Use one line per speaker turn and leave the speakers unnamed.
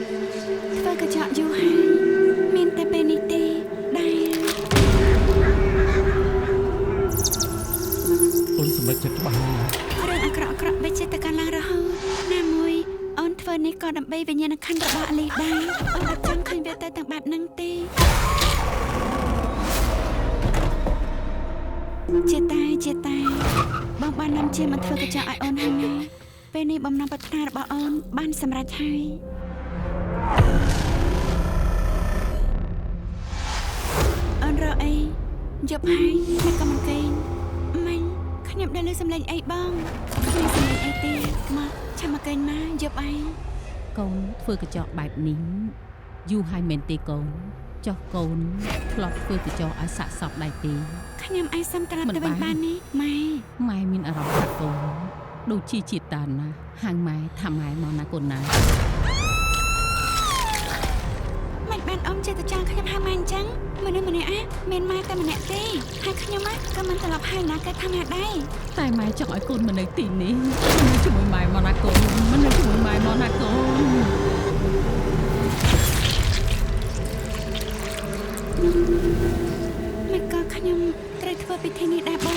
ធ្វើកញ្ចក់យូរហើយមានតែពេលនេះទេដែល
អូនសម្រេចចិត្តច្បាស់ណាស់
រឿងអាក្រក់ៗបែរជាទៅកាន់ឡើងរហូតណាមួយអូនធ្វើនេះក៏ដើម្បីវិញ្ញាណក្ខន្ធរបស់អាលីដែរអូនអត់ចង់ឃើញវាទៅទាំងបែបហ្នឹងទេជាតែបងបាននាំជាមកធ្វើកញ្ចក់ឲ្យអូនហើយណាពេលនេះបំណងប្រាថ្នារបស់អូនបានសម្រេចហើយអូនរកអីយប់ហើយមិនក៏មិនកេងមិញខ្ញុំដល់លើសំឡេងអីបងគ្មានសំឡេងអីទេមកចាំមកកេងមកយប់អី
កូនធ្វើកញ្ចក់បែបនេះយូរហើយមែនទេកូនចុះកូនធ្លាប់ធ្វើកញ្ចក់ឲ្យសាក់សពដែរទេ
ខ្ញុំអាចសុំត្រឡប់ទៅវិញបាននេះម៉ែ
មានអារម្មណ៍ថាកូនដូចជាជាតិតានណាហាងម៉ែថាម៉ែមកណាកូនណា
មិនបានអ៊ំចេះតែចង់ខ្ញុំហៅម៉ែអញ្ចឹងមនុស្សម្នាក់មានម៉ែតែម្នាក់ទេហើយខ្ញុំក៏មិនត្រឡប់ហើយណាគេថាម៉ែដែរ
តែម៉ែចង់ឲ្យកូនមកនៅទីនេះនៅជាមួយម៉ែមកណាកូនមិននៅជាមួយម៉ែមកណាកូន
មិនក៏ខ្ញុំត្រូវធ្វើពិធីនេះដែរបង